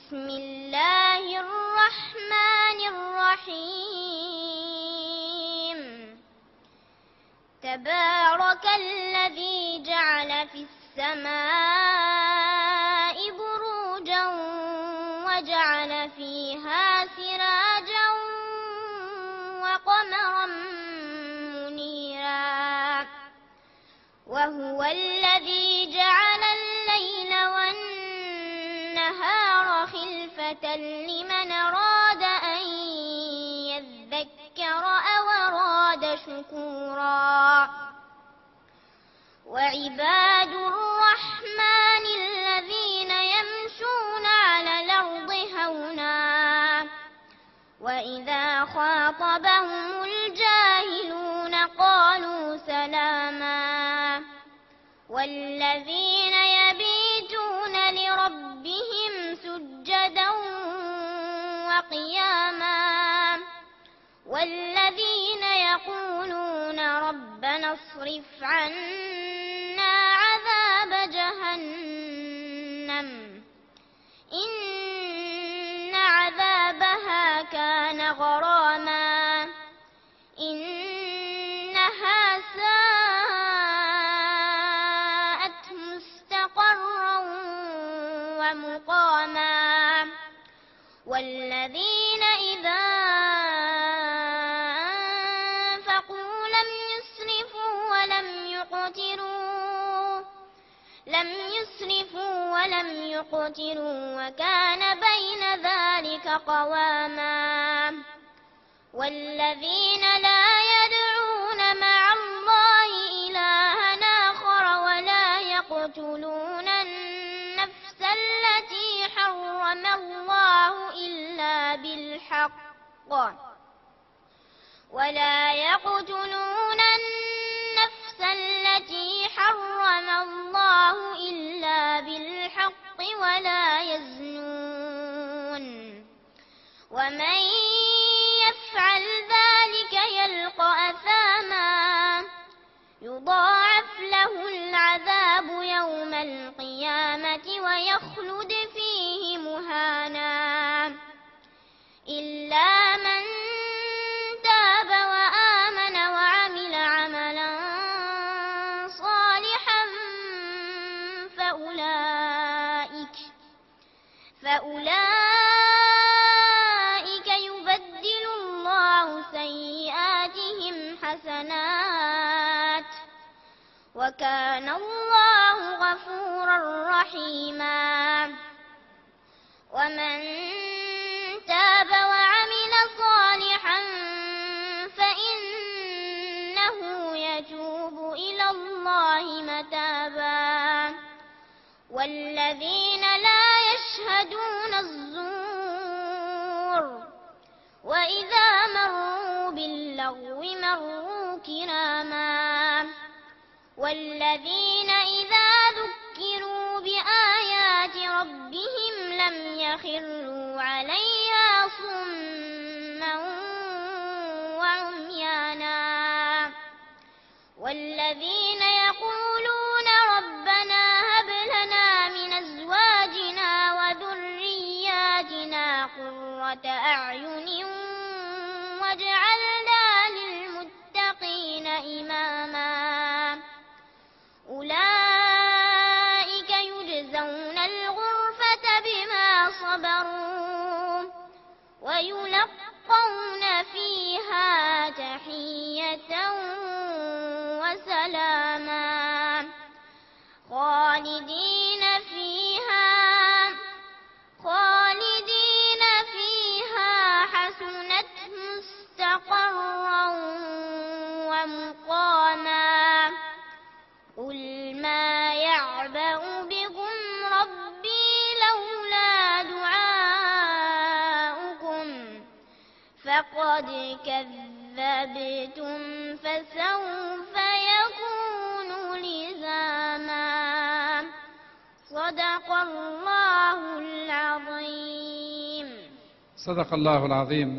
بسم الله الرحمن الرحيم. تبارك الذي جعل في السماء بروجا وجعل فيها سراجا وقمرا منيرا، وهو الذي جعل الليل والنهار خلفة لمن أراد أن يذكر أو أراد شكورا. وعباد الرحمن الذين يمشون على الأرض هونا وإذا خاطبهم الجاهلون قالوا سلاما. والذين يبيتون لربهم سجدا وقياما، والذين يقولون ربنا اصرف عنا عذاب جهنم إن عذابها كان غراما إنها ساءت مستقرا ومقاما. والذين إذا أنفقوا لم يسرفوا ولم يقتروا وكان بين ذلك قواما. والذين لا يدعون مع الله إلها آخر ولا يقتلون النفس التي حرم الله إلا بالحق ولا يزنون، ومن يفعل ذلك يلقى أثاما يضاعف له العذاب يوم القيامة ويخلد فيه مهانا إلا من تاب وآمن وعمل عملا صالحا فأولئك يبدل الله سيئاتهم حسنات وكان الله غفورا رحيما. ومن تاب وعمل صالحا فإنه يتوب إلى الله متابا. والذين لا يشهدون الزور وإذا مروا باللغو مروا كراما. والذين إذا ذكروا بآيات ربهم لم يخروا عليها صما وعميانا. والذين يقولون ربنا هب لنا من أزواجنا وذرياتنا قرة أعين واجعلنا للمتقين إماما. أولئك يجزون الغرفة بما صبروا ويلقون فيها تحية وسلاما خالدين فيها حسنت مستقرا ومقاما. قل ما يعبأ بكم ربي لولا دعاؤكم فقد كذبتم فسوف يكون لزاما. صدق الله العظيم. صدق الله العظيم.